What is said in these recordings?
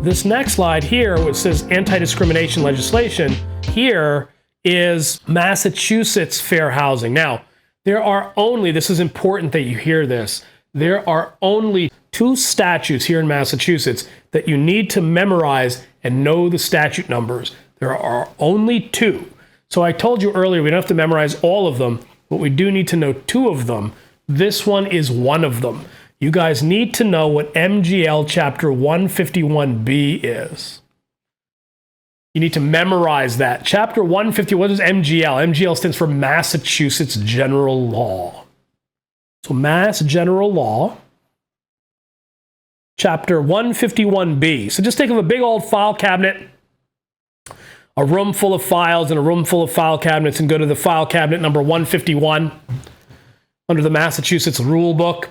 This next slide here, which says anti-discrimination legislation, here is Massachusetts fair housing. Now, there are only, this is important that you hear this, there are only 2 statutes here in Massachusetts that you need to memorize and know the statute numbers. There are only 2. So I told you earlier, we don't have to memorize all of them, but we do need to know 2 of them. This one is one of them. You guys need to know what MGL Chapter 151B is. You need to memorize that. Chapter 150, what is MGL? MGL stands for Massachusetts General Law. So Mass General Law, Chapter 151B. So just think of a big old file cabinet, a room full of files and a room full of file cabinets, and go to the file cabinet number 151 under the Massachusetts Rule Book.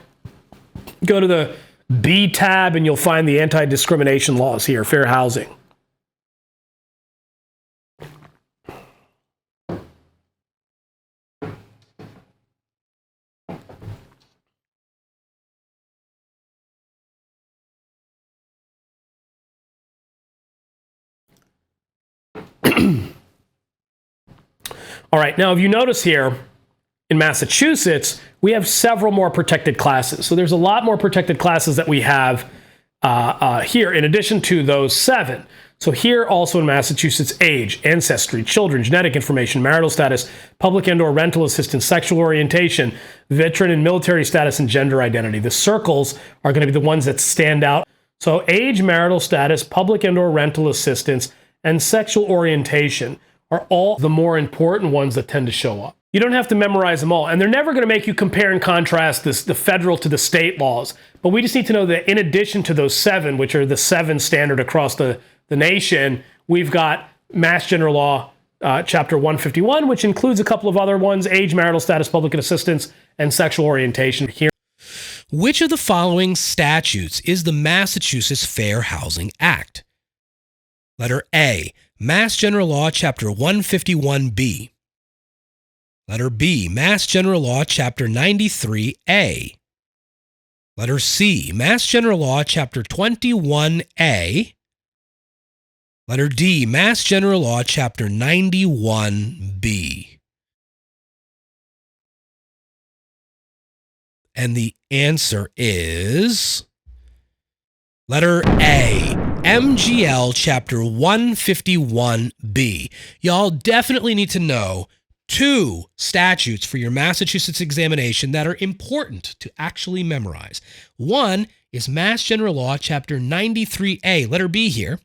Go to the B tab and you'll find the anti-discrimination laws here, fair housing. All right, now if you notice here, in Massachusetts, we have several more protected classes. So there's a lot more protected classes that we have here, in addition to those 7. So here also in Massachusetts, age, ancestry, children, genetic information, marital status, public and/or rental assistance, sexual orientation, veteran and military status, and gender identity. The circles are going to be the ones that stand out. So age, marital status, public and/or rental assistance, and sexual orientation are all the more important ones that tend to show up. You don't have to memorize them all, and they're never going to make you compare and contrast the federal to the state laws. But we just need to know that in addition to those 7, which are the 7 standard across the nation, we've got Mass General Law, Chapter 151, which includes a couple of other ones: age, marital status, public assistance, and sexual orientation here. Which of the following statutes is the Massachusetts Fair Housing Act? Letter A, Mass General Law, Chapter 151B. Letter B, Mass General Law, Chapter 93A. Letter C, Mass General Law, Chapter 21A. Letter D, Mass General Law, Chapter 91B. And the answer is letter A, MGL Chapter 151B. Y'all definitely need to know 2 statutes for your Massachusetts examination that are important to actually memorize. One is Mass General Law, Chapter 93A, letter B here.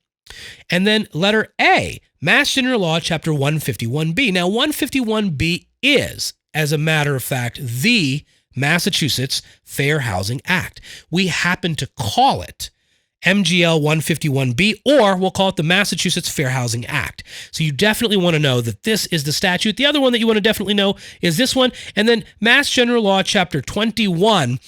And then letter A, Mass General Law, Chapter 151B. Now, 151B is, as a matter of fact, the Massachusetts Fair Housing Act. We happen to call it MGL 151B, or we'll call it the Massachusetts Fair Housing Act. So you definitely want to know that this is the statute. The other one that you want to definitely know is this one. And then Mass General Law, Chapter 21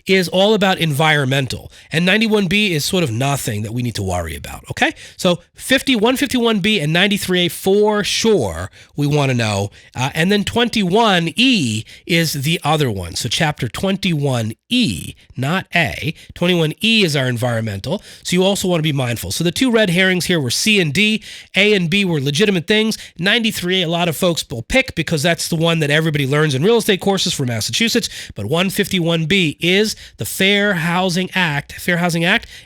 is all about environmental, and 91B is sort of nothing that we need to worry about, okay? So 151B and 93A for sure we want to know, and then 21E is the other one. So Chapter 21E, not A. 21E is our environmental, so you also want to be mindful. So the 2 red herrings here were C and D. A and B were legitimate things. 93A, a lot of folks will pick because that's the one that everybody learns in real estate courses for Massachusetts, but 151B is the Fair Housing Act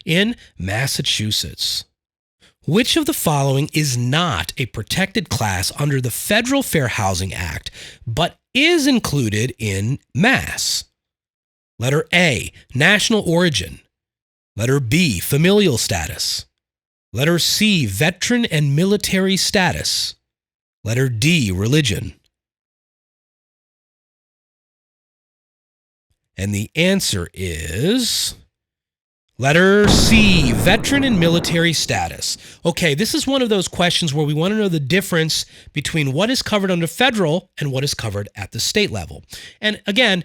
in Massachusetts. Which of the following is not a protected class under the Federal Fair Housing Act, but is included in Mass? Letter A, national origin. Letter B, familial status. Letter C, veteran and military status. Letter D, religion. And the answer is letter C, veteran and military status. Okay, this is one of those questions where we want to know the difference between what is covered under federal and what is covered at the state level. And again,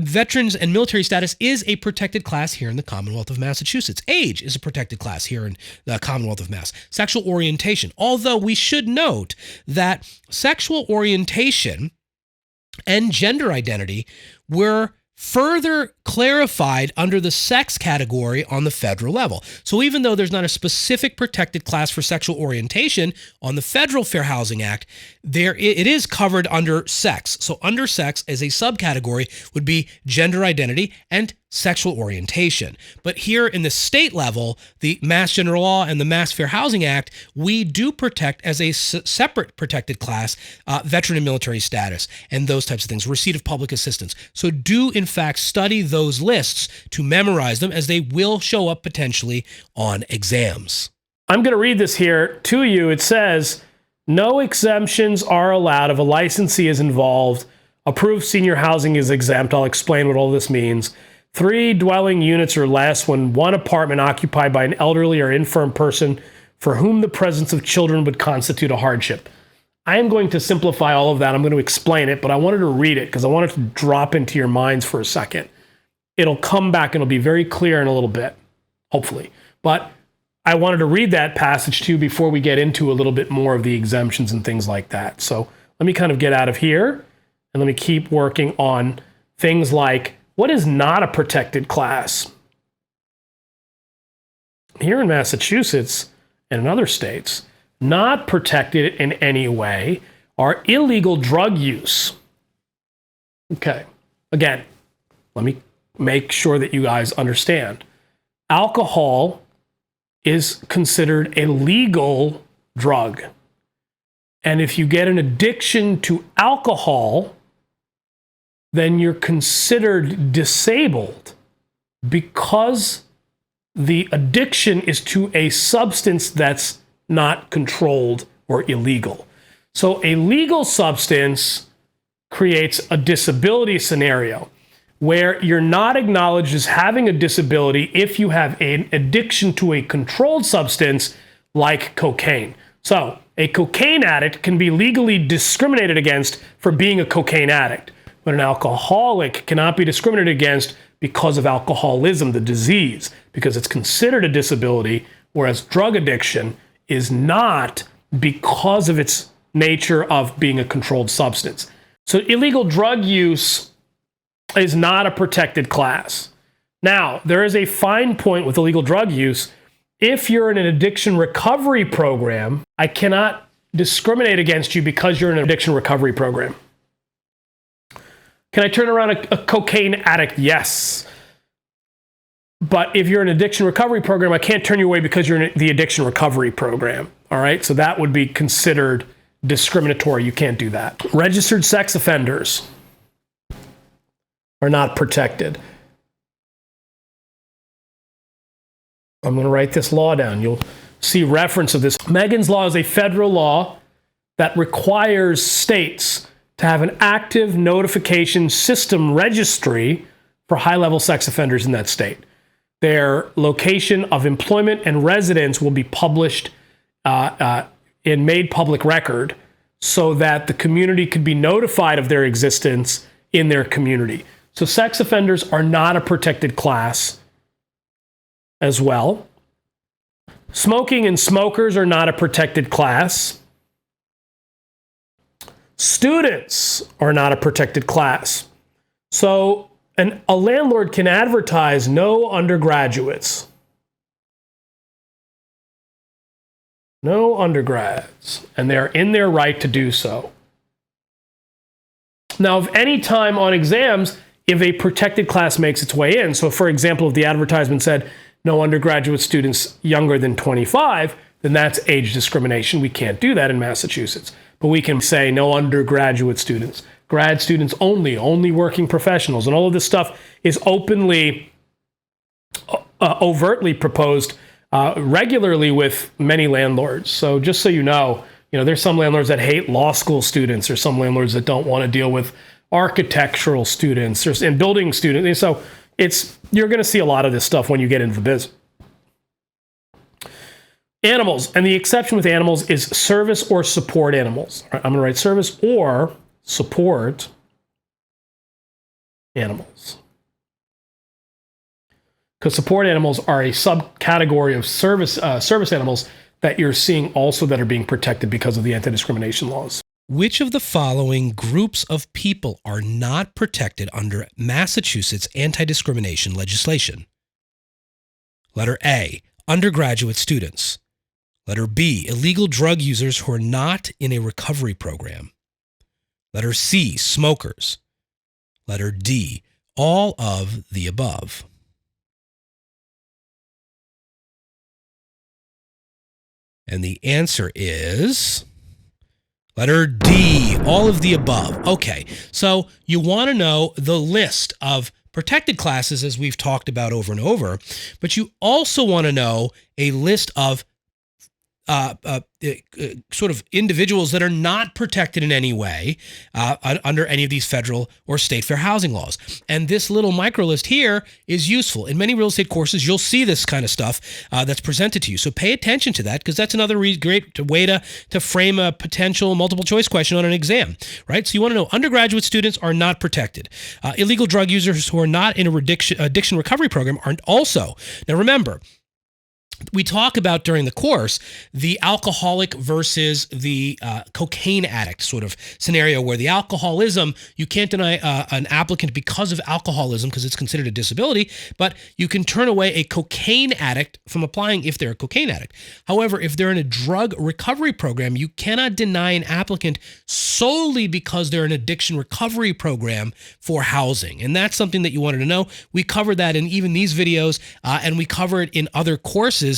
veterans and military status is a protected class here in the Commonwealth of Massachusetts. Age is a protected class here in the Commonwealth of Mass. Sexual orientation, although we should note that sexual orientation and gender identity were further clarified under the sex category on the federal level. So even though there's not a specific protected class for sexual orientation on the Federal Fair Housing Act, it is covered under sex. So under sex as a subcategory would be gender identity and sexual orientation. But here in the state level, the Mass General Law and the Mass Fair Housing Act, we do protect as a separate protected class, veteran and military status and those types of things, receipt of public assistance. So do in fact study those lists to memorize them, as they will show up potentially on exams. I'm going to read this here to you. It says, no exemptions are allowed if a licensee is involved. Approved senior housing is exempt. I'll explain what all this means. 3 dwelling units or less when 1 apartment occupied by an elderly or infirm person for whom the presence of children would constitute a hardship. I am going to simplify all of that. I'm going to explain it, but I wanted to read it because I wanted to drop into your minds for a second. It'll come back and it'll be very clear in a little bit, hopefully. But I wanted to read that passage to you before we get into a little bit more of the exemptions and things like that. So let me kind of get out of here and let me keep working on things like, what is not a protected class? Here in Massachusetts and in other states, not protected in any way are illegal drug use. Okay, again, let me make sure that you guys understand. Alcohol is considered a legal drug. And if you get an addiction to alcohol, then you're considered disabled because the addiction is to a substance that's not controlled or illegal. So a legal substance creates a disability scenario where you're not acknowledged as having a disability if you have an addiction to a controlled substance like cocaine. So a cocaine addict can be legally discriminated against for being a cocaine addict, but an alcoholic cannot be discriminated against because of alcoholism, the disease, because it's considered a disability, whereas drug addiction is not because of its nature of being a controlled substance. So illegal drug use is not a protected class. Now, there is a fine point with illegal drug use. If you're in an addiction recovery program, I cannot discriminate against you because you're in an addiction recovery program. Can I turn around a cocaine addict? Yes. But if you're in an addiction recovery program, I can't turn you away because you're in the addiction recovery program. All right? So that would be considered discriminatory. You can't do that. Registered sex offenders are not protected. I'm going to write this law down. You'll see reference of this. Megan's Law is a federal law that requires states to have an active notification system registry for high-level sex offenders in that state. Their location of employment and residence will be published in made public record so that the community could be notified of their existence in their community. So sex offenders are not a protected class as well. Smoking and smokers are not a protected class. Students are not a protected class. So a landlord can advertise no undergraduates. No undergrads. And they're in their right to do so. Now, if any time on exams, if a protected class makes its way in, so for example, if the advertisement said no undergraduate students younger than 25, then that's age discrimination. We can't do that in Massachusetts. But we can say no undergraduate students, grad students only working professionals. And all of this stuff is openly, overtly proposed regularly with many landlords. So just so you know, there's some landlords that hate law school students, or some landlords that don't want to deal with architectural students and building students. So you're going to see a lot of this stuff when you get into the biz. Animals, and the exception with animals is service or support animals. All right, I'm going to write service or support animals. Because support animals are a subcategory of service animals that you're seeing also that are being protected because of the anti-discrimination laws. Which of the following groups of people are not protected under Massachusetts anti-discrimination legislation? Letter A, undergraduate students. Letter B, illegal drug users who are not in a recovery program. Letter C, smokers. Letter D, all of the above. And the answer is letter D, all of the above. Okay, so you want to know the list of protected classes as we've talked about over and over, but you also want to know a list of sort of individuals that are not protected in any way under any of these federal or state fair housing laws. And this little micro list here is useful. In many real estate courses, you'll see this kind of stuff that's presented to you. So pay attention to that, because that's another great way to frame a potential multiple choice question on an exam, right? So you want to know undergraduate students are not protected. Illegal drug users who are not in a addiction recovery program aren't also. Now remember, we talk about during the course the alcoholic versus the cocaine addict sort of scenario, where the alcoholism, you can't deny an applicant because of alcoholism because it's considered a disability, but you can turn away a cocaine addict from applying if they're a cocaine addict. However, if they're in a drug recovery program, you cannot deny an applicant solely because they're in an addiction recovery program for housing. And that's something that you wanted to know. We cover that in even these videos, and we cover it in other courses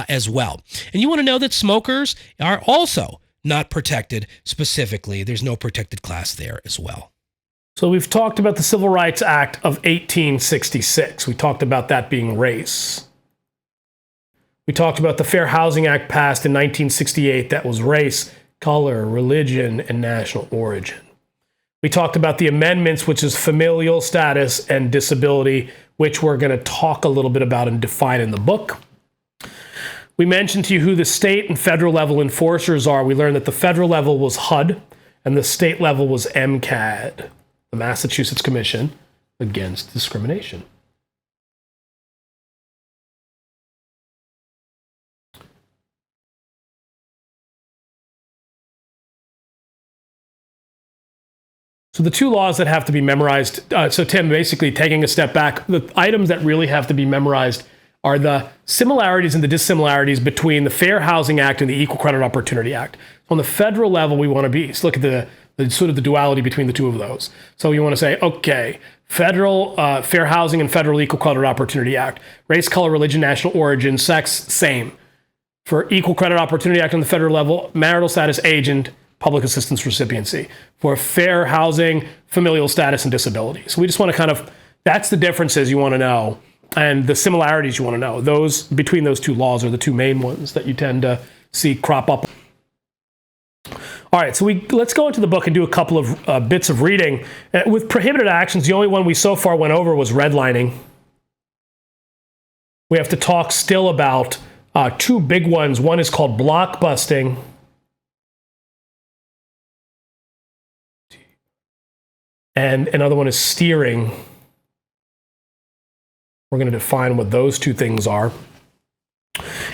as well. And you want to know that smokers are also not protected specifically. There's no protected class there as well. So we've talked about the Civil Rights Act of 1866. We talked about that being race. We talked about the Fair Housing Act passed in 1968. That was race, color, religion, and national origin. We talked about the amendments, which is familial status and disability, which we're going to talk a little bit about and define in the book. We mentioned to you who the state and federal level enforcers are. We learned that the federal level was HUD and the state level was MCAD, the Massachusetts Commission Against Discrimination. So the two laws that have to be memorized, so Tim, basically taking a step back, the items that really have to be memorized are the similarities and the dissimilarities between the Fair Housing Act and the Equal Credit Opportunity Act. On the federal level, we want to look at the sort of the duality between the two of those. So you want to say, okay, federal Fair Housing and federal Equal Credit Opportunity Act, race, color, religion, national origin, sex, same. For Equal Credit Opportunity Act on the federal level, marital status, age, and public assistance recipiency. For fair housing, familial status, and disability. So we just want to that's the differences you want to know. And the similarities you want to know. Those between those two laws are the two main ones that you tend to see crop up. All right, so let's go into the book and do a couple of bits of reading. With prohibited actions, the only one we so far went over was redlining. We have to talk still about two big ones. One is called blockbusting. And another one is steering. We're going to define what those two things are.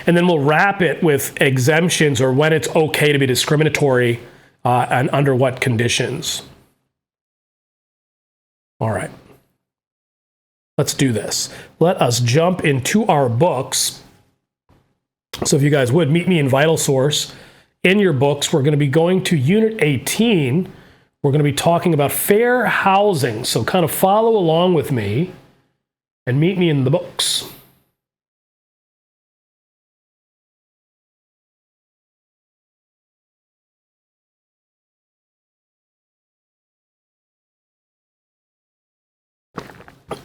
And then we'll wrap it with exemptions, or when it's okay to be discriminatory and under what conditions. All right. Let's do this. Let us jump into our books. So if you guys would, meet me in Vital Source. In your books, we're going to be going to Unit 18. We're going to be talking about fair housing. So kind of follow along with me and meet me in the books.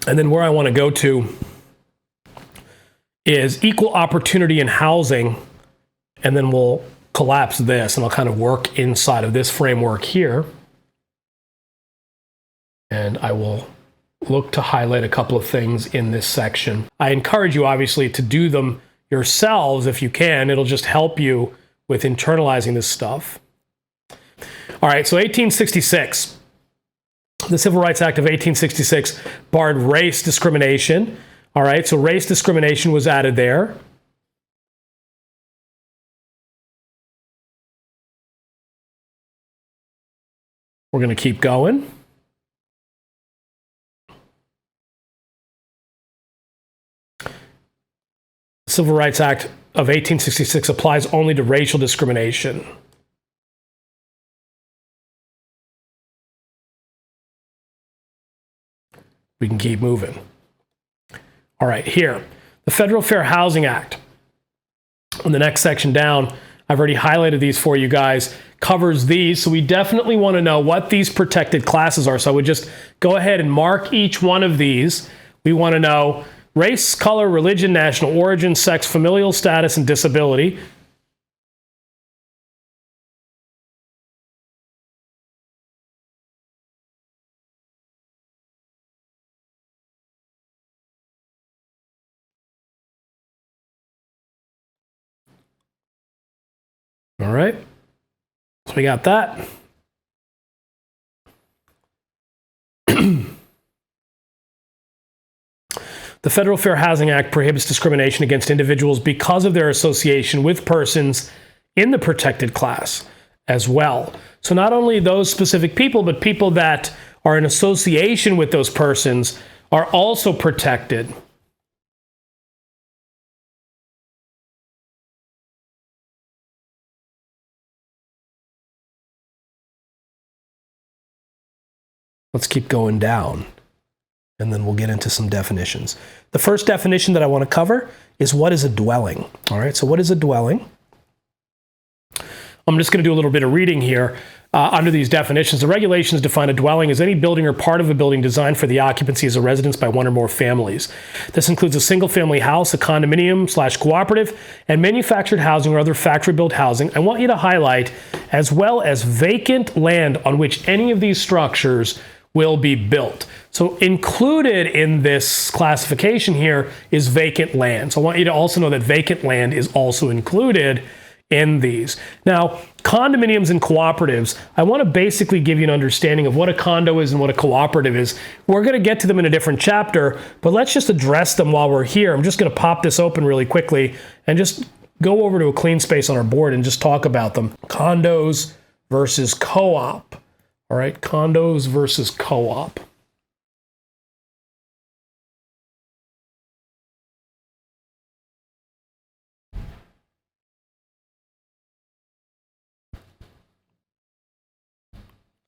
And then where I want to go to is equal opportunity in housing, and then we'll collapse this, and I'll kind of work inside of this framework here. And I will look to highlight a couple of things in this section. I encourage you, obviously, to do them yourselves if you can. It'll just help you with internalizing this stuff. All right, so 1866. The Civil Rights Act of 1866 barred race discrimination. All right, so race discrimination was added there. We're going to keep going. The Civil Rights Act of 1866 applies only to racial discrimination. We can keep moving. All right, here, the Federal Fair Housing Act. On the next section down, I've already highlighted these for you guys, covers these. So we definitely want to know what these protected classes are. So I would just go ahead and mark each one of these. We want to know race, color, religion, national origin, sex, familial status, and disability. All right, so we got that. The Federal Fair Housing Act prohibits discrimination against individuals because of their association with persons in the protected class as well. So not only those specific people, but people that are in association with those persons are also protected. Let's keep going down, and then we'll get into some definitions. The first definition that I want to cover is what is a dwelling. All right, so what is a dwelling? I'm just going to do a little bit of reading here under these definitions. The regulations define a dwelling as any building or part of a building designed for the occupancy as a residence by one or more families. This includes a single-family house, a condominium/cooperative, and manufactured housing or other factory-built housing. I want you to highlight as well as vacant land on which any of these structures will be built. So included in this classification here is vacant land. So I want you to also know that vacant land is also included in these. Now, condominiums and cooperatives, I want to basically give you an understanding of what a condo is and what a cooperative is. We're going to get to them in a different chapter, but let's just address them while we're here. I'm just going to pop this open really quickly and just go over to a clean space on our board and just talk about them. Condos versus co-op. All right, condos versus co-op.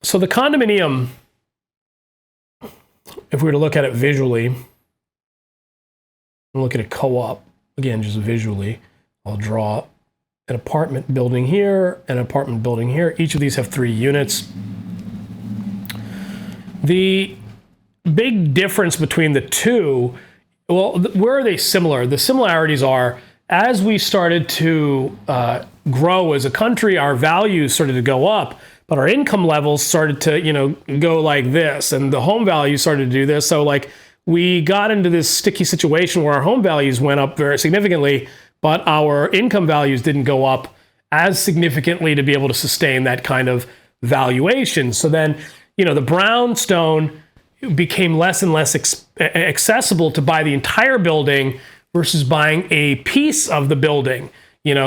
So the condominium, if we were to look at it visually, and look at a co-op, again, just visually, I'll draw an apartment building here, an apartment building here. Each of these have 3 units. The big difference between the two, well, where are they similar? The similarities are, as we started to grow as a country, our values started to go up, but our income levels started to, go like this, and the home value started to do this. So like we got into this sticky situation where our home values went up very significantly, but our income values didn't go up as significantly to be able to sustain that kind of valuation. So then, the brownstone became less and less accessible to buy the entire building versus buying a piece of the building.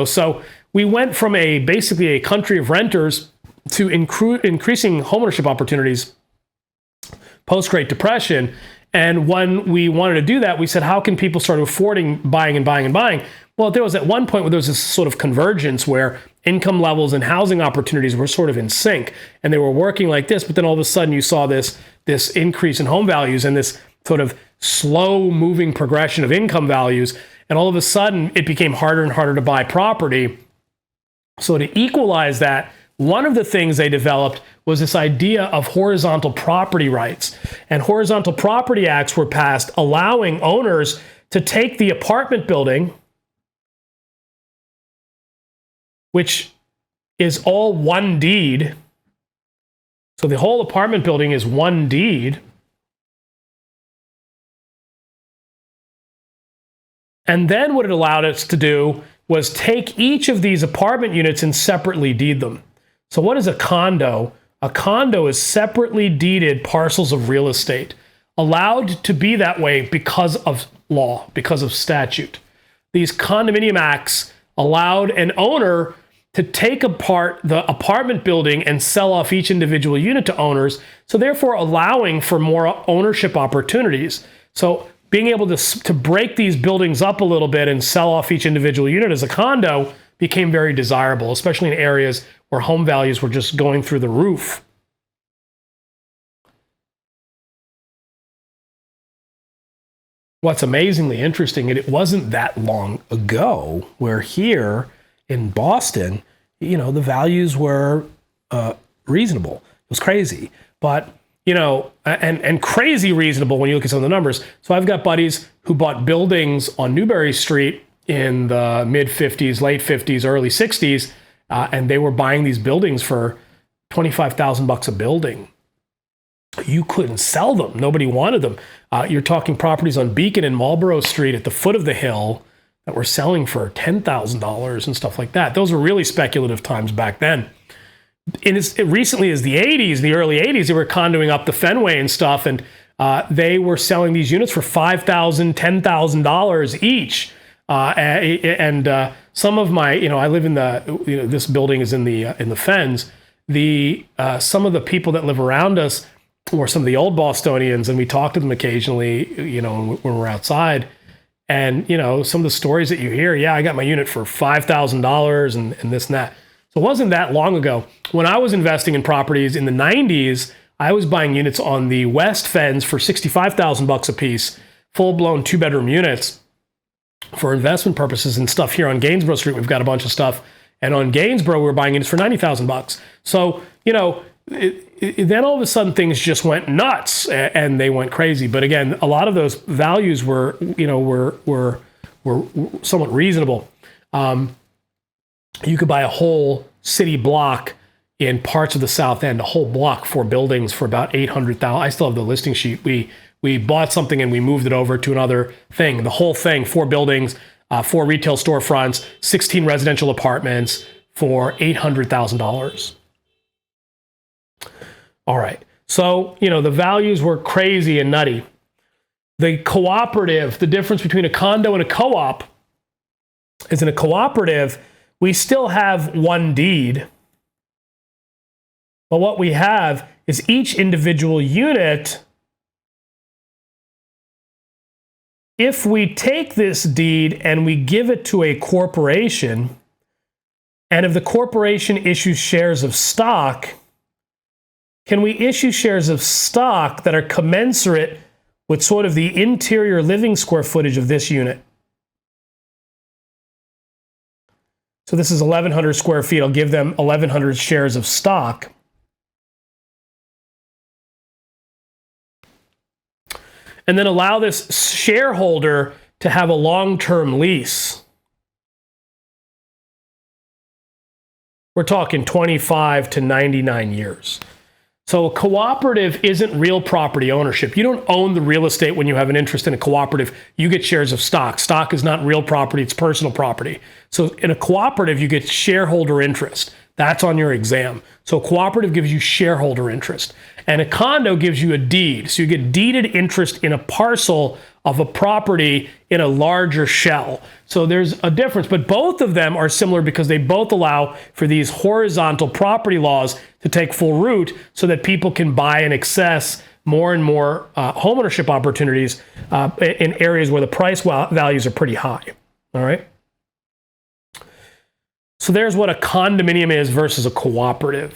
So we went from basically a country of renters to increasing homeownership opportunities post-Great Depression. And when we wanted to do that, we said, how can people start affording buying and buying and buying? Well, there was at one point where there was this sort of convergence where income levels and housing opportunities were sort of in sync, and they were working like this. But then all of a sudden you saw this increase in home values and this sort of slow moving progression of income values. And all of a sudden it became harder and harder to buy property. So to equalize that, one of the things they developed was this idea of horizontal property rights. And horizontal property acts were passed allowing owners to take the apartment building, which is all one deed. So the whole apartment building is one deed. And then what it allowed us to do was take each of these apartment units and separately deed them. So what is a condo? A condo is separately deeded parcels of real estate, allowed to be that way because of law, because of statute. These condominium acts allowed an owner to take apart the apartment building and sell off each individual unit to owners, so therefore allowing for more ownership opportunities. So being able to break these buildings up a little bit and sell off each individual unit as a condo became very desirable, especially in areas where home values were just going through the roof. What's amazingly interesting, and it wasn't that long ago, where here in Boston, the values were reasonable. It was crazy, but and crazy reasonable when you look at some of the numbers. So I've got buddies who bought buildings on Newbury Street in the mid 50s, late 50s, early 60s, and they were buying these buildings for $25,000 a building. You couldn't sell them. Nobody wanted them. You're talking properties on Beacon and Marlborough Street at the foot of the hill that were selling for $10,000 and stuff like that. Those were really speculative times back then. And as recently as the 80s, the early 80s, they were condoing up the Fenway and stuff, and they were selling these units for $5,000, $10,000 each. And some of my, I live in the, this building is in the Fens. Some of the people that live around us, or some of the old Bostonians, and we talk to them occasionally, when we're outside, and, some of the stories that you hear, I got my unit for $5,000 and this and that. So it wasn't that long ago. When I was investing in properties in the 90s, I was buying units on the West Fens for $65,000 a piece, full-blown 2-bedroom units for investment purposes and stuff. Here on Gainsborough Street, we've got a bunch of stuff. And on Gainsborough, we were buying units for $90,000. So, then all of a sudden things just went nuts and they went crazy. But again, a lot of those values were somewhat reasonable. You could buy a whole city block in parts of the South End, a whole block, 4 buildings for about $800,000. I still have the listing sheet. We bought something and we moved it over to another thing. The whole thing, 4 buildings, 4 retail storefronts, 16 residential apartments for $800,000. All right. So, the values were crazy and nutty. The cooperative, the difference between a condo and a co-op is in a cooperative, we still have one deed. But what we have is each individual unit. If we take this deed and we give it to a corporation, and if the corporation issues shares of stock, can we issue shares of stock that are commensurate with sort of the interior living square footage of this unit? So this is 1,100 square feet. I'll give them 1,100 shares of stock. And then allow this shareholder to have a long-term lease. We're talking 25 to 99 years. So a cooperative isn't real property ownership. You don't own the real estate when you have an interest in a cooperative. You get shares of stock. Stock is not real property. It's personal property. So in a cooperative, you get shareholder interest. That's on your exam. So a cooperative gives you shareholder interest. And a condo gives you a deed. So you get deeded interest in a parcel of a property in a larger shell. So there's a difference, but both of them are similar because they both allow for these horizontal property laws to take full root so that people can buy and access more and more homeownership opportunities in areas where the price values are pretty high. All right. So there's what a condominium is versus a cooperative.